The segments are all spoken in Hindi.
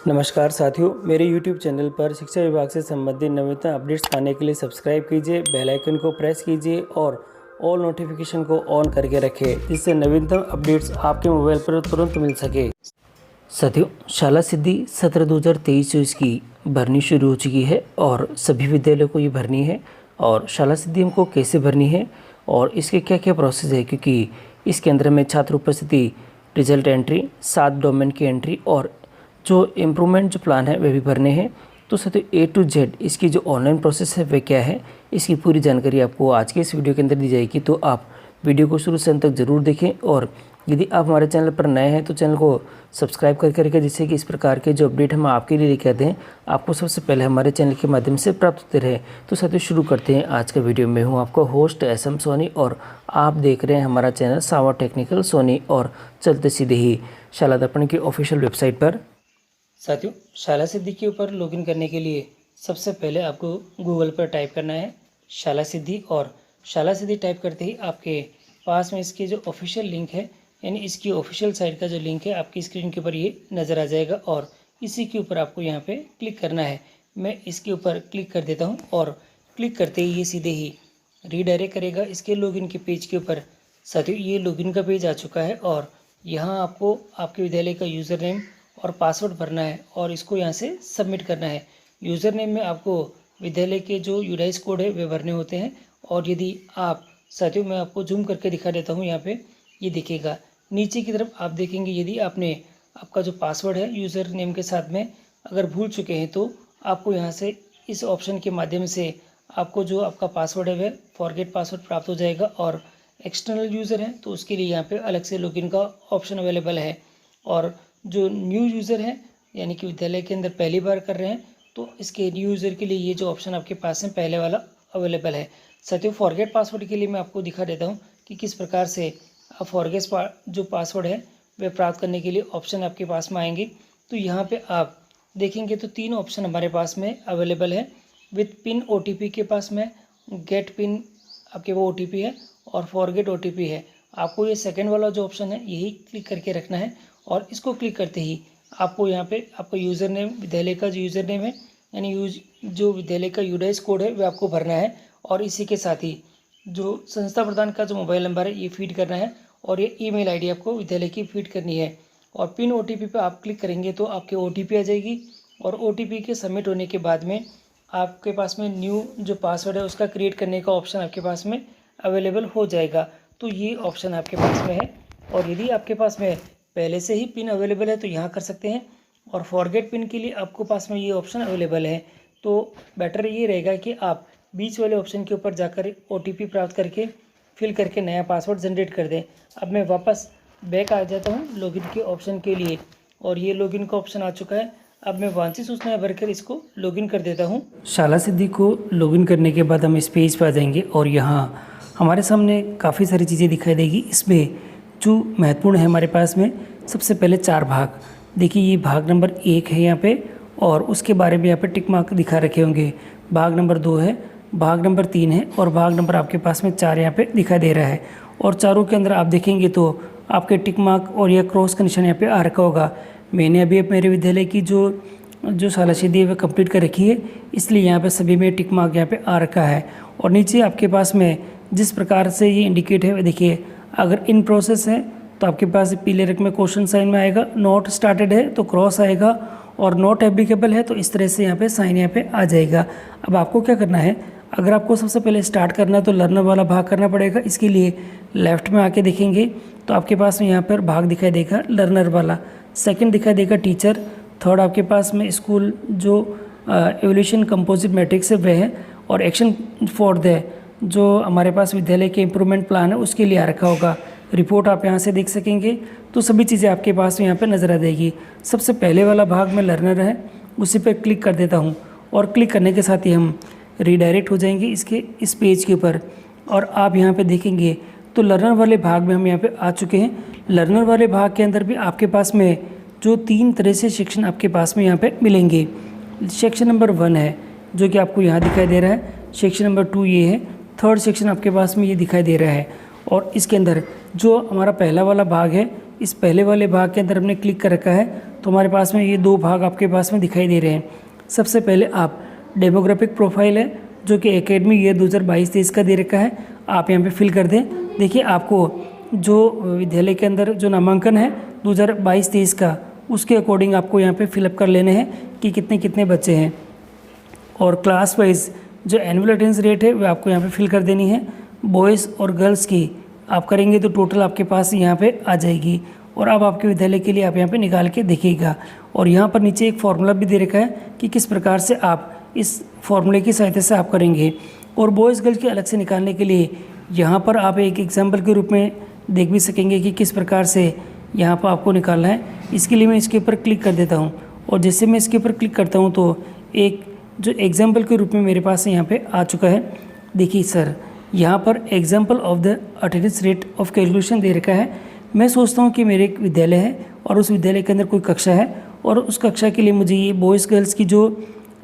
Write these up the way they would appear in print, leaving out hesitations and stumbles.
नमस्कार साथियों, मेरे YouTube चैनल पर शिक्षा विभाग से संबंधित नवीनतम अपडेट्स पाने के लिए सब्सक्राइब कीजिए, बेल आइकन को प्रेस कीजिए और ऑल नोटिफिकेशन को ऑन करके रखें, जिससे नवीनतम अपडेट्स आपके मोबाइल पर तुरंत मिल सके। साथियों, शाला सिद्धि सत्र 2023-24 की भरनी शुरू हो चुकी है और सभी विद्यालयों को ये भरनी है। और शाला सिद्धि हमको कैसे भरनी है और इसके क्या क्या प्रोसेस है, क्योंकि इसके अंदर में छात्र उपस्थिति, रिजल्ट एंट्री, 7 डोमेन की एंट्री और जो इम्प्रूवमेंट जो प्लान है वह भी भरने हैं। तो साथियों A to Z इसकी जो ऑनलाइन प्रोसेस है वह क्या है, इसकी पूरी जानकारी आपको आज के इस वीडियो के अंदर दी जाएगी। तो आप वीडियो को शुरू से अंत तक ज़रूर देखें और यदि आप हमारे चैनल पर नए हैं तो चैनल को सब्सक्राइब करके रखें, जिससे कि इस प्रकार के जो अपडेट हम आपके लिए लेकर आते हैं आपको सबसे पहले हमारे चैनल के माध्यम से प्राप्त होते रहे। तो साथियों शुरू करते हैं आज का वीडियो। मैं हूँ आपका होस्ट SM सोनी और आप देख रहे हैं हमारा चैनल सावा टेक्निकल सोनी। और चलते सीधे ही शाला दर्पण की ऑफिशियल वेबसाइट पर। साथियों, शाला सिद्धि के ऊपर लॉगिन करने के लिए सबसे पहले आपको गूगल पर टाइप करना है शाला सिद्धि, और शाला सिद्धि टाइप करते ही आपके पास में इसकी जो ऑफिशियल लिंक है, यानी इसकी ऑफिशियल साइट का जो लिंक है आपकी स्क्रीन के ऊपर ये नज़र आ जाएगा और इसी के ऊपर आपको यहाँ पे क्लिक करना है। मैं इसके ऊपर क्लिक कर देता हूँ और क्लिक करते ही ये सीधे ही रीडायरेक्ट करेगा इसके लॉगिन के पेज के ऊपर। साथियों, ये लॉगिन का पेज आ चुका है और यहाँ आपको आपके विद्यालय का यूज़र नेम और पासवर्ड भरना है और इसको यहाँ से सबमिट करना है। यूज़र नेम में आपको विद्यालय के जो यूडाइस कोड है वे भरने होते हैं। और यदि आप साथियों, मैं आपको जूम करके दिखा देता हूँ, यहाँ पे ये दिखेगा नीचे की तरफ आप देखेंगे, यदि आपने आपका जो पासवर्ड है यूज़र नेम के साथ में अगर भूल चुके हैं तो आपको यहाँ से इस ऑप्शन के माध्यम से आपको जो आपका पासवर्ड है वह फॉरगेट पासवर्ड प्राप्त हो जाएगा। और एक्सटर्नल यूज़र हैं तो उसके लिए यहाँ पे अलग से लॉगिन का ऑप्शन अवेलेबल है। और जो न्यू यूज़र हैं, यानी कि विद्यालय के अंदर पहली बार कर रहे हैं, तो इसके न्यू यूज़र के लिए ये जो ऑप्शन आपके पास है पहले वाला अवेलेबल है। साथियों, फॉरगेट पासवर्ड के लिए मैं आपको दिखा देता हूँ कि किस प्रकार से आप फॉरगेट जो पासवर्ड है वह प्राप्त करने के लिए ऑप्शन आपके पास में आएंगे। तो यहाँ पे आप देखेंगे तो 3 ऑप्शन हमारे पास में अवेलेबल है। विथ पिन OTP के पास में गेट पिन आपके वो OTP है और फॉरगेट OTP है। आपको ये सेकेंड वाला जो ऑप्शन है यही क्लिक करके रखना है और इसको क्लिक करते ही आपको यहाँ पे आपका यूज़र नेम, विद्यालय का जो यूज़र नेम है, यानी जो विद्यालय का यूडाइस कोड है वह आपको भरना है और इसी के साथ ही जो संस्था प्रदान का जो मोबाइल नंबर है ये फीड करना है और ये ईमेल आईडी आपको विद्यालय की फीड करनी है। और पिन OTP पे आप क्लिक करेंगे तो आपके OTP आ जाएगी और OTP के सबमिट होने के बाद में आपके पास में न्यू जो पासवर्ड है उसका क्रिएट करने का ऑप्शन आपके पास में अवेलेबल हो जाएगा। तो ये ऑप्शन आपके पास में है और यदि आपके पास में पहले से ही पिन अवेलेबल है तो यहाँ कर सकते हैं और फॉरगेट पिन के लिए आपको पास में ये ऑप्शन अवेलेबल है। तो बेटर ये रहेगा कि आप बीच वाले ऑप्शन के ऊपर जाकर OTP प्राप्त करके फिल करके नया पासवर्ड जनरेट कर दें। अब मैं वापस बैक आ जाता हूँ लॉगिन के ऑप्शन के लिए और ये लॉगिन का ऑप्शन आ चुका है। अब मैं वांछित सूचनाएं भरकर इसको लॉगिन कर देता हूँ। शाला सिद्धि को लॉगिन करने के बाद हम इस पेज पर आ जाएंगे और यहाँ हमारे सामने काफ़ी सारी चीज़ें दिखाई देगी। इसमें जो महत्वपूर्ण है हमारे पास में सबसे पहले 4 भाग देखिए, ये भाग नंबर 1 है यहाँ पे और उसके बारे में यहाँ पे टिक मार्क दिखा रखे होंगे। भाग नंबर 2 है, भाग नंबर 3 है और भाग नंबर आपके पास में 4 यहाँ पे दिखाई दे रहा है। और चारों के अंदर आप देखेंगे तो आपके टिक मार्क और यह क्रॉस का निशान यहाँ पे आ रखा होगा। मैंने अभी मेरे विद्यालय की जो शाला सिद्धि है वह कंप्लीट कर रखी है, इसलिए यहाँ पे सभी में टिक मार्क यहाँ पे आ रखा है। और नीचे आपके पास में जिस प्रकार से ये इंडिकेट है, देखिए अगर इन प्रोसेस है तो आपके पास पीले रंग में क्वेश्चन साइन में आएगा, नॉट स्टार्टेड है तो क्रॉस आएगा और नॉट एप्लीकेबल है तो इस तरह से यहाँ पे साइन यहाँ पे आ जाएगा। अब आपको क्या करना है, अगर आपको सबसे पहले स्टार्ट करना है तो लर्नर वाला भाग करना पड़ेगा। इसके लिए लेफ़्ट में आके देखेंगे तो आपके पास में यहाँ पर भाग दिखाई देगा लर्नर वाला, सेकंड दिखाई देगा टीचर, थर्ड आपके पास में स्कूल जो एवोल्यूशन कंपोजिट मैट्रिक्स है वह है, और एक्शन फोर्थ है जो हमारे पास विद्यालय के इम्प्रूवमेंट प्लान है उसके लिए आ रखा होगा। रिपोर्ट आप यहाँ से देख सकेंगे तो सभी चीज़ें आपके पास में यहाँ पे नज़र आ जाएगी। सबसे पहले वाला भाग में लर्नर है उसी पे क्लिक कर देता हूँ और क्लिक करने के साथ ही हम रीडायरेक्ट हो जाएंगे इस पेज के ऊपर। और आप यहाँ पे देखेंगे तो लर्नर वाले भाग में हम यहाँ पे आ चुके हैं। लर्नर वाले भाग के अंदर भी आपके पास में जो 3 तरह से सेक्शन आपके पास में यहाँ पे मिलेंगे। सेक्शन नंबर 1 है जो कि आपको यहाँ दिखाई दे रहा है, सेक्शन नंबर 2 ये है, थर्ड सेक्शन आपके पास में ये दिखाई दे रहा है। और इसके अंदर जो हमारा पहला वाला भाग है इस पहले वाले भाग के अंदर हमने क्लिक कर रखा है तो हमारे पास में ये 2 भाग आपके पास में दिखाई दे रहे हैं। सबसे पहले आप डेमोग्राफिक प्रोफाइल है जो कि एकेडमिक ईयर 2022-23 का दे रखा है, आप यहाँ पे फिल कर दें। देखिए आपको जो विद्यालय के अंदर जो नामांकन है 2022-23 का, उसके अकॉर्डिंग आपको यहाँ पे फिलअप कर लेने हैं कि कितने कितने बच्चे हैं। और क्लास वाइज जो एनुअल अटेंडेंस रेट है वो आपको यहाँ पे फिल कर देनी है। बॉयज़ और गर्ल्स की आप करेंगे तो टोटल आपके पास यहाँ पे आ जाएगी। और अब आपके विद्यालय के लिए आप यहाँ पे निकाल के देखिएगा। और यहाँ पर नीचे एक फार्मूला भी दे रखा है कि किस प्रकार से आप इस फार्मूले की सहायता से आप करेंगे। और बॉयज़ गर्ल्स के अलग से निकालने के लिए यहाँ पर आप एक एग्जाम्पल के रूप में देख भी सकेंगे कि किस प्रकार से यहाँ पर आपको निकालना है। इसके लिए मैं इसके ऊपर क्लिक कर देता हूँ और जैसे मैं इसके ऊपर क्लिक करता हूँ तो एक जो एग्जाम्पल के रूप में मेरे पास यहाँ पे आ चुका है। देखिए सर, यहाँ पर example of the attendance rate of calculation दे रखा है। मैं सोचता हूँ कि मेरे एक विद्यालय है और उस विद्यालय के अंदर कोई कक्षा है और उस कक्षा के लिए मुझे ये बॉयज़ गर्ल्स की जो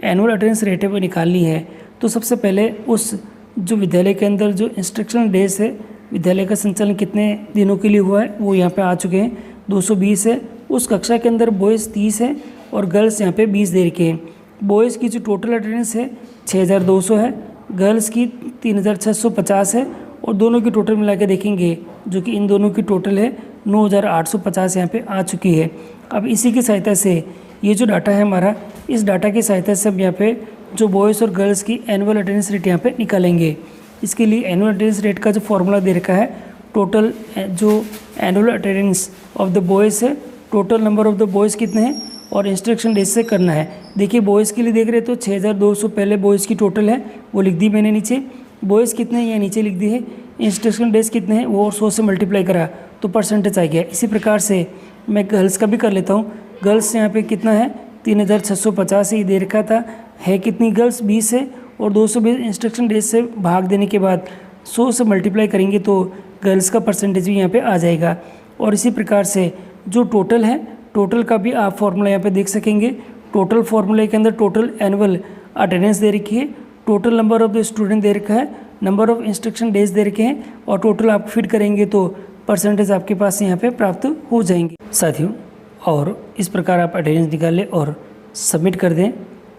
एनुअल अटेंडेंस रेट है वो निकालनी है। तो सबसे पहले उस जो विद्यालय के अंदर जो इंस्ट्रक्शनल डेज है, विद्यालय का संचालन कितने दिनों के लिए हुआ है वो यहाँ पे आ चुके हैं, 220 है। उस कक्षा के अंदर बॉयज़ 30 है और गर्ल्स यहाँ पे 20 दे रखे हैं। बॉयज़ की जो टोटल अटेंडेंस है 6200 है, गर्ल्स की 3650 है और दोनों की टोटल मिला के देखेंगे जो कि इन दोनों की टोटल है 9850 यहाँ पे आ चुकी है। अब इसी की सहायता से ये जो डाटा है हमारा, इस डाटा की सहायता से हम यहाँ पे जो बॉयज़ और गर्ल्स की एनुअल अटेंडेंस रेट यहाँ पे निकालेंगे। इसके लिए एनुअल अटेंडेंस रेट का जो फॉर्मूला दे रखा है, टोटल जो annual attendance of the boys है, total number of the boys कितने हैं और इंस्ट्रक्शन डेज से करना है। देखिए बॉयज़ के लिए देख रहे तो 6200 पहले बॉयज़ की टोटल है वो लिख दी मैंने नीचे, बॉयज़ कितने हैं ये नीचे लिख दी है, इंस्ट्रक्शन डेज कितने हैं वो 100 से मल्टीप्लाई करा तो परसेंटेज आ गया। इसी प्रकार से मैं गर्ल्स का भी कर लेता हूँ। गर्ल्स यहाँ पे कितना है 3650 ही दे रखा था, है कितनी गर्ल्स 20 है और 220 इंस्ट्रक्शन डेज से भाग देने के बाद 100 से मल्टीप्लाई करेंगे तो गर्ल्स का परसेंटेज भी यहाँ पे आ जाएगा। और इसी प्रकार से जो टोटल है, टोटल का भी आप फॉर्मूला यहाँ पे देख सकेंगे। टोटल फॉर्मूले के अंदर टोटल एनुअल अटेंडेंस दे रखी है, total number of the student दे रखा है, नंबर ऑफ इंस्ट्रक्शन डेज दे रखे हैं और टोटल आप फिट करेंगे तो परसेंटेज आपके पास यहाँ पे प्राप्त हो जाएंगे साथियों। और इस प्रकार आप अटेंडेंस निकाल लें और सबमिट कर दें।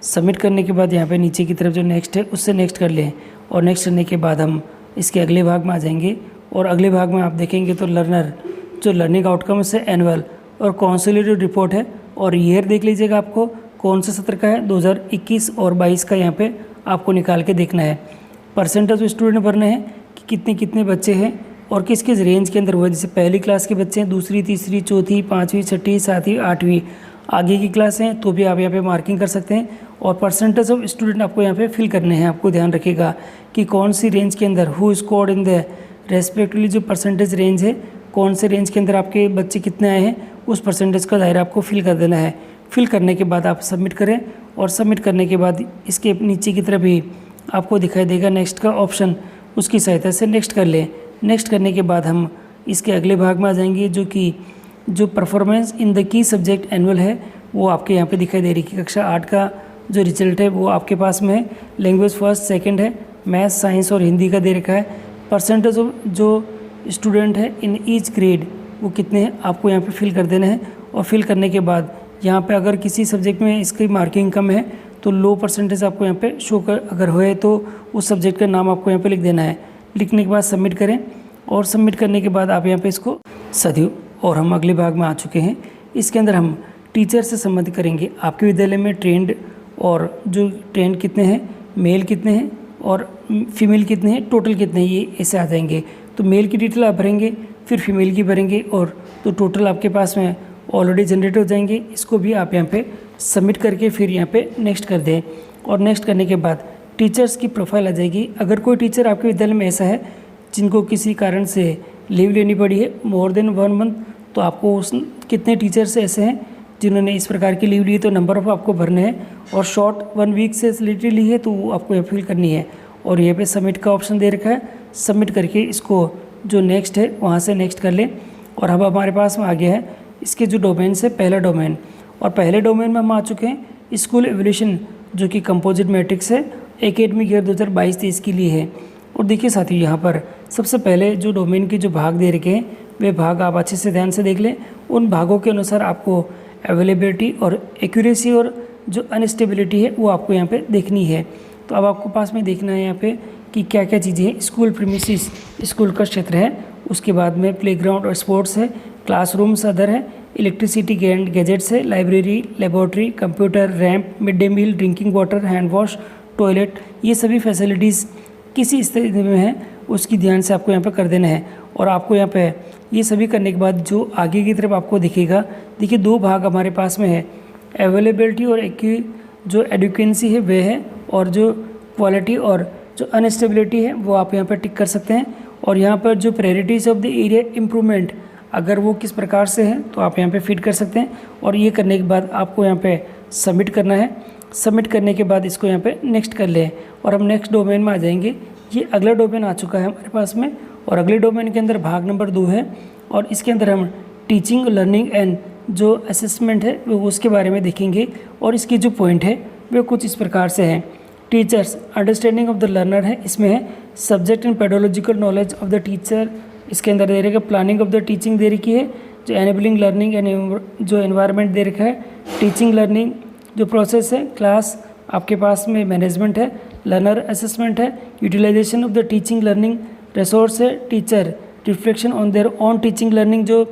सबमिट करने के बाद यहाँ पे नीचे की तरफ जो नेक्स्ट है उससे नेक्स्ट कर लें और नेक्स्ट करने के बाद हम इसके अगले भाग में आ जाएंगे। और अगले भाग में आप देखेंगे तो लर्नर जो लर्निंग आउटकम्स है एनुअल और कॉन्सोलिडेटेड रिपोर्ट है और ईयर देख लीजिएगा आपको कौन से सत्र का है, 2021 और 22 का यहाँ पे आपको निकाल के देखना है। परसेंटेज स्टूडेंट भरने हैं कि कितने कितने बच्चे हैं और किस किस रेंज के अंदर हुआ है। जैसे पहली क्लास के बच्चे हैं, दूसरी, तीसरी, चौथी, पाँचवीं, छठी, सातवीं, आठवीं, आगे की क्लास हैं तो भी आप यहाँ पे मार्किंग कर सकते हैं। और परसेंटेज ऑफ स्टूडेंट आपको यहाँ पे फिल करने हैं। आपको ध्यान रखिएगा कि कौन सी रेंज के अंदर who scored in the respectively जो परसेंटेज रेंज है, कौन से रेंज के अंदर आपके बच्चे कितने आए हैं उस परसेंटेज का दायरा आपको फिल कर देना है। फिल करने के बाद आप सबमिट करें और सबमिट करने के बाद इसके नीचे की तरफ ही आपको दिखाई देगा नेक्स्ट का ऑप्शन, उसकी सहायता से नेक्स्ट कर लें। नेक्स्ट करने के बाद हम इसके अगले भाग में आ जाएंगे जो कि जो performance in the key subject annual है वो आपके यहाँ पे दिखाई दे रही है। कक्षा 8 का जो रिजल्ट है वो आपके पास में है। लैंग्वेज फर्स्ट सेकंड है, मैथ, साइंस और हिंदी का दे रखा है। परसेंटेज ऑफ जो स्टूडेंट है इन ईच ग्रेड वो कितने हैं आपको यहाँ पे फिल कर देना है। और फिल करने के बाद यहाँ पे अगर किसी सब्जेक्ट में इसकी मार्किंग कम है तो लो परसेंटेज आपको यहाँ पे शो कर, अगर होए तो उस सब्जेक्ट का नाम आपको यहाँ पे लिख देना है। लिखने के बाद सबमिट करें और सबमिट करने के बाद आप यहाँ पे इसको साथियों और हम अगले भाग में आ चुके हैं। इसके अंदर हम टीचर से संबंधित करेंगे। आपके विद्यालय में ट्रेंड और जो ट्रेंड कितने हैं, मेल कितने हैं और फीमेल कितने हैं, टोटल कितने हैं, ये ऐसे आ जाएंगे। तो मेल की डिटेल आप भरेंगे, फिर फीमेल की भरेंगे और तो टोटल आपके पास में ऑलरेडी जनरेट हो जाएंगे। इसको भी आप यहाँ पे सबमिट करके फिर यहाँ पे नेक्स्ट कर दें और नेक्स्ट करने के बाद टीचर्स की प्रोफाइल आ जाएगी। अगर कोई टीचर आपके विद्यालय में ऐसा है जिनको किसी कारण से लीव लेनी पड़ी है मोर देन 1 मंथ, तो आपको उस कितने टीचर्स ऐसे हैं जिन्होंने इस प्रकार की लीव ली है तो नंबर ऑफ आपको भरने हैं। और शॉर्ट 1 वीक से रिलेटेड ली है तो वो आपको यहाँ फिल करनी है। और यहाँ पे सबमिट का ऑप्शन दे रखा है, सबमिट करके इसको जो नेक्स्ट है वहाँ से नेक्स्ट कर लें। और अब हमारे पास में आ गया है इसके जो डोमेन से पहला डोमेन, और पहले डोमेन में हम आ चुके हैं स्कूल एवोल्यूशन जो कि कंपोजिट मैट्रिक्स है, एकेडमिक ईयर 2022-23 के लिए है। और देखिए साथियों यहाँ पर सबसे पहले जो डोमेन के जो भाग दे रखे हैं वे भाग आप अच्छे से ध्यान से देख लें। उन भागों के अनुसार आपको अवेलेबिलिटी और एक्यूरेसी और जो अनस्टेबिलिटी है वो आपको यहाँ पे देखनी है। तो अब आपको पास में देखना है यहाँ पे कि क्या क्या चीज़ें हैं। स्कूल प्रीमिसेस, स्कूल का क्षेत्र है, उसके बाद में प्लेग्राउंड और स्पोर्ट्स है, क्लासरूम्स अदर है, इलेक्ट्रिसिटी गैजेट्स है, library, laboratory, computer, ramp, mid day meal, drinking water, hand wash, toilet, ये सभी फैसिलिटीज़ किसी स्थिति में है उसकी ध्यान से आपको यहाँ पे कर देना है। और आपको यहाँ पे ये सभी करने के बाद जो आगे की तरफ आपको दिखेगा, देखिए दो भाग हमारे पास में है, अवेलेबिलिटी और जो एडुकेंसी है वे है, और जो क्वालिटी और जो अनस्टेबिलिटी है वो आप यहाँ पर टिक कर सकते हैं। और यहाँ पर जो priorities of the area improvement अगर वो किस प्रकार से है तो आप यहाँ पे फिट कर सकते हैं। और ये करने के बाद आपको यहाँ पे सबमिट करना है। सबमिट करने के बाद इसको यहाँ पे नेक्स्ट कर लें और हम नेक्स्ट डोमेन में आ जाएंगे। ये अगला डोमेन आ चुका है हमारे पास में, और अगले डोमेन के अंदर भाग नंबर 2 है, और इसके अंदर हम टीचिंग, लर्निंग एंड जो असेसमेंट है वो उसके बारे में देखेंगे। और इसकी जो पॉइंट है वे कुछ इस प्रकार से हैं। Teachers, understanding of the learner है, इसमें है subject and pedological knowledge of the teacher, इसके अंदर दे रखा है प्लानिंग ऑफ द टीचिंग दे रखी है, जो एनेबलिंग लर्निंग एंड जो एनवायरनमेंट दे रखा है, टीचिंग लर्निंग जो प्रोसेस है, क्लास आपके पास में मैनेजमेंट है, लर्नर असेसमेंट है, utilisation of the teaching learning resource है, teacher reflection on their on teaching learning जो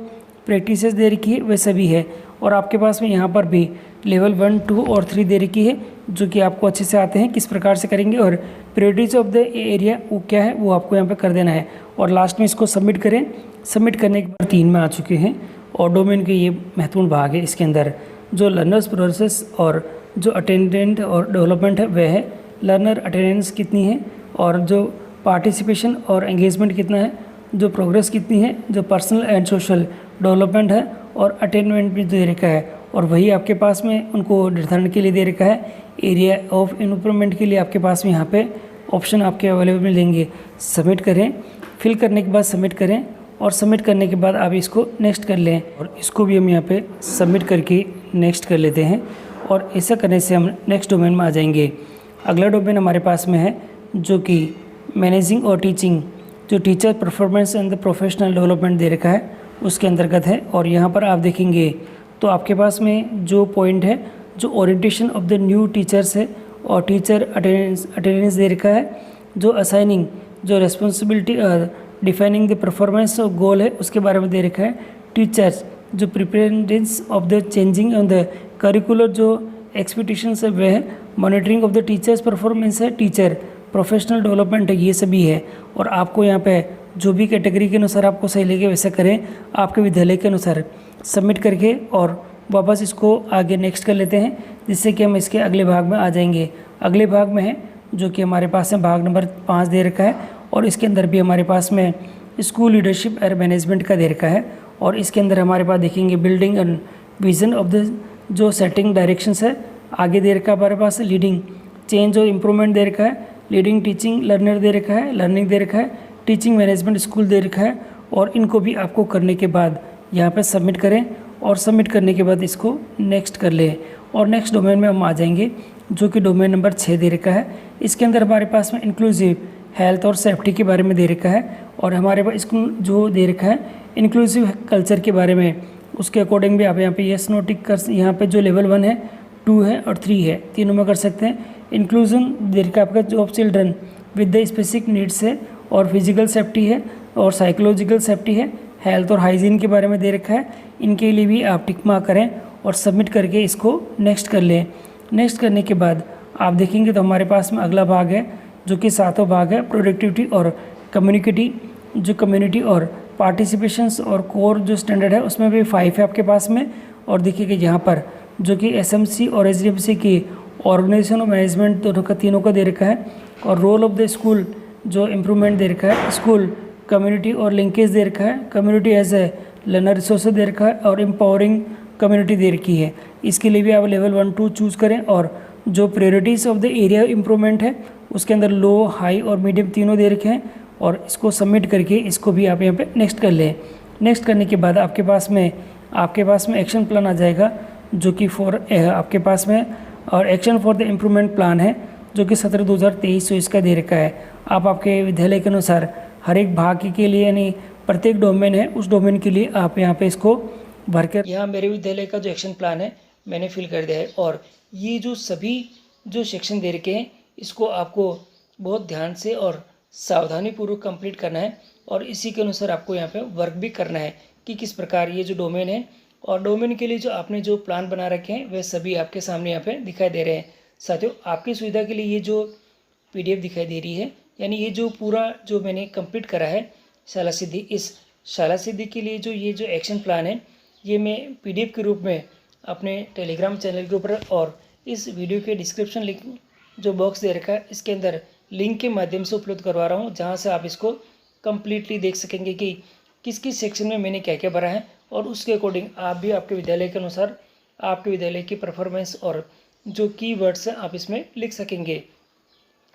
प्रैक्टिसेस दे रखी है वे सभी है। और आपके पास में यहाँ पर भी लेवल 1, 2 और 3 दे रखी है, जो कि आपको अच्छे से आते हैं किस प्रकार से करेंगे, और प्रायोरिटीज ऑफ द एरिया वो क्या है वो आपको यहाँ पे कर देना है। और लास्ट में इसको सबमिट करें। सबमिट करने के बाद 3 में आ चुके हैं, और डोमेन के ये महत्वपूर्ण भाग है। इसके अंदर जो लर्नर्स प्रोसेस और जो अटेंडेंट और डेवलपमेंट है वह है, लर्नर अटेंडेंस कितनी है, और जो पार्टिसिपेशन और एंगेजमेंट कितना है, जो प्रोग्रेस कितनी है, जो पर्सनल एंड सोशल डेवलपमेंट है, और अटेनमेंट भी दे रखा है। और वही आपके पास में उनको निर्धारण के लिए दे रखा है। एरिया ऑफ इम्प्रूवमेंट के लिए आपके पास में यहाँ पे ऑप्शन आपके अवेलेबल मिलेंगे। सबमिट करें, फिल करने के बाद सबमिट करें, और सबमिट करने के बाद आप इसको नेक्स्ट कर लें, और इसको भी हम यहाँ पे सबमिट करके नेक्स्ट कर लेते हैं। और ऐसा करने से हम नेक्स्ट डोमेन में आ जाएंगे। अगला डोमेन हमारे पास में है जो कि मैनेजिंग और टीचिंग, जो teacher performance and the professional development दे रखा है उसके अंतर्गत है। और यहाँ पर आप देखेंगे तो आपके पास में जो पॉइंट है, जो orientation of the new teachers है, और टीचर अटेंडेंस दे रखा है, जो असाइनिंग जो responsibility defining the performance of goal है उसके बारे में दे रखा है। टीचर्स जो preparedness of the changing on the curricular जो एक्सपेक्टेशंस है वह है, monitoring of the teachers performance है, टीचर प्रोफेशनल डेवलपमेंट है, ये सभी है। और आपको यहाँ पे जो भी कैटेगरी के अनुसार आपको सही लगे वैसा करें, आपके विद्यालय के अनुसार सबमिट करके, और वापस इसको आगे नेक्स्ट कर लेते हैं, जिससे कि हम इसके अगले भाग में आ जाएंगे। अगले भाग में है जो कि हमारे पास में भाग नंबर 5 दे रखा है, और इसके अंदर भी हमारे पास में स्कूल लीडरशिप एंड मैनेजमेंट का दे रखा है। और इसके अंदर हमारे पास देखेंगे building and vision of the जो सेटिंग डायरेक्शंस है, आगे दे रखा है हमारे पास लीडिंग चेंज और इम्प्रूवमेंट दे रखा है, लीडिंग टीचिंग लर्नर दे रखा है, लर्निंग दे रखा है, टीचिंग मैनेजमेंट स्कूल दे रखा है। और इनको भी आपको करने के बाद यहाँ पे सबमिट करें, और सबमिट करने के बाद इसको नेक्स्ट कर लें। और नेक्स्ट डोमेन में हम आ जाएंगे जो कि डोमेन नंबर 6 दे रखा है। इसके अंदर हमारे पास में इंक्लूसिव हेल्थ और सेफ्टी के बारे में दे रखा है, और हमारे पास इसको जो दे रखा है इंक्लूसिव कल्चर के बारे में, उसके अकॉर्डिंग भी आप यहाँ पे यस नो टिक कर, यहाँ पे जो लेवल 1 है, 2 है और 3 है, तीनों में कर सकते हैं। इंक्लूजन दे रखा है आपका जो of children with the specific needs है, और फिजिकल सेफ्टी है, और साइकोलॉजिकल सेफ्टी है, हेल्थ और हाइजीन के बारे में दे रखा है। इनके लिए भी आप टिक मार्क करें और सबमिट करके इसको नेक्स्ट कर लें। नेक्स्ट करने के बाद आप देखेंगे तो हमारे पास में अगला भाग है जो कि 7वां भाग है, प्रोडक्टिविटी और कम्युनिटी और पार्टिसिपेशंस और कोर जो स्टैंडर्ड है उसमें भी 5 है आपके पास में। और देखिए यहाँ पर जो कि एसएमसी और एसडीएमसी की ऑर्गेनाइजेशन और मैनेजमेंट दोनों का, तीनों का दे रखा है। और रोल ऑफ द स्कूल जो इम्प्रूवमेंट दे रखा है, स्कूल कम्युनिटी और लिंकेज दे रखा है, community as a learner resource दे रखा है, और एम्पावरिंग कम्युनिटी दे रखी है। इसके लिए भी आप लेवल 1, 2 चूज़ करें। और जो priorities of the area improvement है उसके अंदर लो, हाई और मीडियम तीनों दे रखे हैं, और इसको सबमिट करके इसको भी आप यहाँ पे नेक्स्ट कर लें। नेक्स्ट करने के बाद आपके पास में एक्शन प्लान आ जाएगा जो कि आपके पास में, और action for the improvement plan है जो कि 17/2023 इसका दे रखा है। आप आपके विद्यालय के अनुसार हर एक भाग के लिए यानी प्रत्येक डोमेन है उस डोमेन के लिए आप यहाँ पे इसको भर कर, यहाँ मेरे विद्यालय का जो एक्शन प्लान है मैंने फिल कर दिया है। और ये जो सभी जो सेक्शन दे रखे हैं इसको आपको बहुत ध्यान से और सावधानी पूर्वक कंप्लीट करना है और इसी के अनुसार आपको यहाँ पे वर्क भी करना है कि किस प्रकार ये जो डोमेन है और डोमेन के लिए जो आपने जो प्लान बना रखे हैं वे सभी आपके सामने यहाँ पे दिखाई दे रहे हैं। साथियों, आपकी सुविधा के लिए ये जो PDF दिखाई दे रही है, यानी ये जो पूरा जो मैंने कंप्लीट करा है शाला सिद्धि, इस शाला सिद्धि के लिए जो ये जो एक्शन प्लान है ये मैं PDF के रूप में अपने टेलीग्राम चैनल के ऊपर और इस वीडियो के डिस्क्रिप्शन लिंक जो बॉक्स दे रखा है इसके अंदर लिंक के माध्यम से उपलब्ध करवा रहा हूँ, जहाँ से आप इसको कम्प्लीटली देख सकेंगे कि किस किस सेक्शन में मैंने क्या क्या भरा है और उसके अकॉर्डिंग आप भी आपके विद्यालय के अनुसार आपके विद्यालय की परफॉर्मेंस और जो कीवर्ड्स हैं आप इसमें लिख सकेंगे।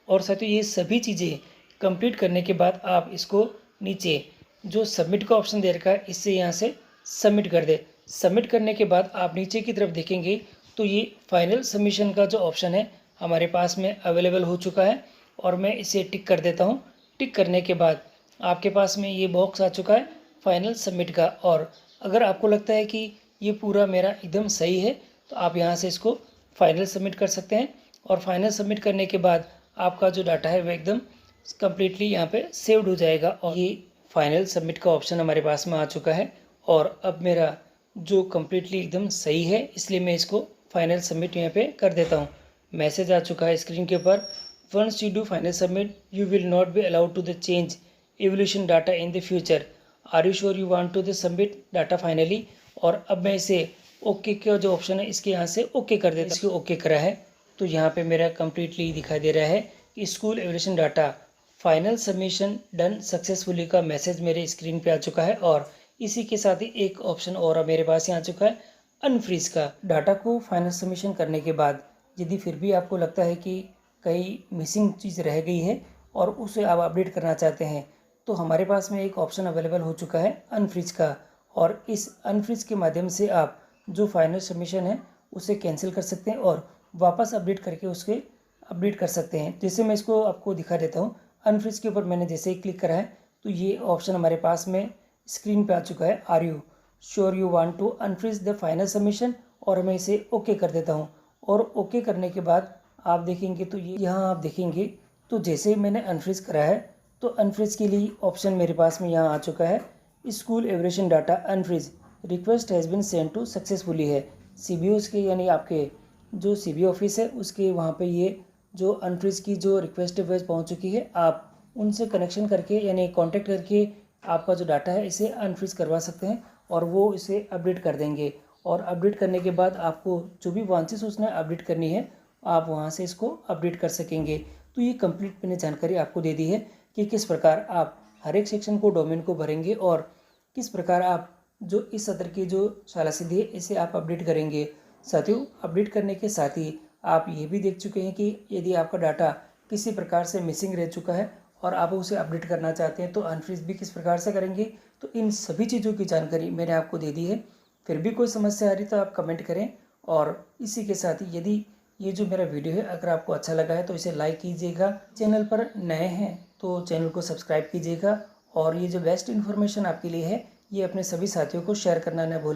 और साथियों, ये सभी चीज़ें कंप्लीट करने के बाद आप इसको नीचे जो सबमिट का ऑप्शन दे रखा है इससे यहाँ से सबमिट कर दे। सबमिट करने के बाद आप नीचे की तरफ देखेंगे तो ये फाइनल सबमिशन का जो ऑप्शन है हमारे पास में अवेलेबल हो चुका है और मैं इसे टिक कर देता हूँ। टिक करने के बाद आपके पास में ये बॉक्स आ चुका है फाइनल सबमिट का। और अगर आपको लगता है कि ये पूरा मेरा एकदम सही है तो आप यहाँ से इसको फाइनल सबमिट कर सकते हैं और फाइनल सबमिट करने के बाद आपका जो डाटा है वो एकदम कम्प्लीटली यहाँ पे सेव्ड हो जाएगा। और ये फाइनल सबमिट का ऑप्शन हमारे पास में आ चुका है और अब मेरा जो कम्प्लीटली एकदम सही है इसलिए मैं इसको फाइनल सबमिट यहाँ पे कर देता हूँ। मैसेज आ चुका है स्क्रीन के ऊपर, once you do final submit you will not be allowed to the change evaluation data in the future, are you sure you want to the submit data finally. और अब मैं इसे ओके का जो ऑप्शन है इसके यहाँ से ओके कर देता हूँ। इसको ओके करा है तो यहाँ पे मेरा कम्प्लीटली दिखाई दे रहा है कि school evaluation data final submission done successfully का मैसेज मेरे स्क्रीन पे आ चुका है। और इसी के साथ ही एक ऑप्शन और मेरे पास यहाँ आ चुका है अनफ्रीज का। डाटा को फाइनल सबमिशन करने के बाद यदि फिर भी आपको लगता है कि कहीं मिसिंग चीज़ रह गई है और उसे आप अपडेट करना चाहते हैं तो हमारे पास में एक ऑप्शन अवेलेबल हो चुका है अनफ्रीज का। और इस अनफ्रीज के माध्यम से आप जो फाइनल सबमिशन है उसे कैंसिल कर सकते हैं और वापस अपडेट करके उसके अपडेट कर सकते हैं। जैसे मैं इसको आपको दिखा देता हूँ। अनफ्रीज के ऊपर मैंने जैसे ही क्लिक करा है तो ये ऑप्शन हमारे पास में स्क्रीन पे आ चुका है, are you sure you want to unfreeze the final submission, और मैं इसे ओके कर देता हूँ। और ओके करने के बाद आप देखेंगे तो ये यहाँ आप देखेंगे तो जैसे ही मैंने अनफ्रीज करा है तो अनफ्रीज के लिए ऑप्शन मेरे पास में यहाँ आ चुका है, school evaluation data unfreeze request has been send to successfully है। CBO के यानी आपके जो CBO ऑफिस है उसके वहाँ पे ये जो अनफ्रीज की जो रिक्वेस्ट है पहुँच चुकी है। आप उनसे कनेक्शन करके यानी कांटेक्ट करके आपका जो डाटा है इसे अनफ्रीज करवा सकते हैं और वो इसे अपडेट कर देंगे। और अपडेट करने के बाद आपको जो भी वांछित सूचना अपडेट करनी है आप वहाँ से इसको अपडेट कर सकेंगे। तो ये कंप्लीट मैंने जानकारी आपको दे दी है कि किस प्रकार आप हर एक सेक्शन को डोमेन को भरेंगे और किस प्रकार आप जो इस सत्र की जो शाला सिद्धि है इसे आप अपडेट करेंगे। साथियों, अपडेट करने के साथ ही आप ये भी देख चुके हैं कि यदि आपका डाटा किसी प्रकार से मिसिंग रह चुका है और आप उसे अपडेट करना चाहते हैं तो अनफ्रीज भी किस प्रकार से करेंगे। तो इन सभी चीज़ों की जानकारी मैंने आपको दे दी है। फिर भी कोई समस्या आ रही तो आप कमेंट करें। और इसी के साथ ही यदि ये जो मेरा वीडियो है अगर आपको अच्छा लगा है तो इसे लाइक कीजिएगा, चैनल पर नए हैं तो चैनल को सब्सक्राइब कीजिएगा और ये जो बेस्ट इन्फॉर्मेशन आपके लिए है ये अपने सभी साथियों को शेयर करना न भूलें।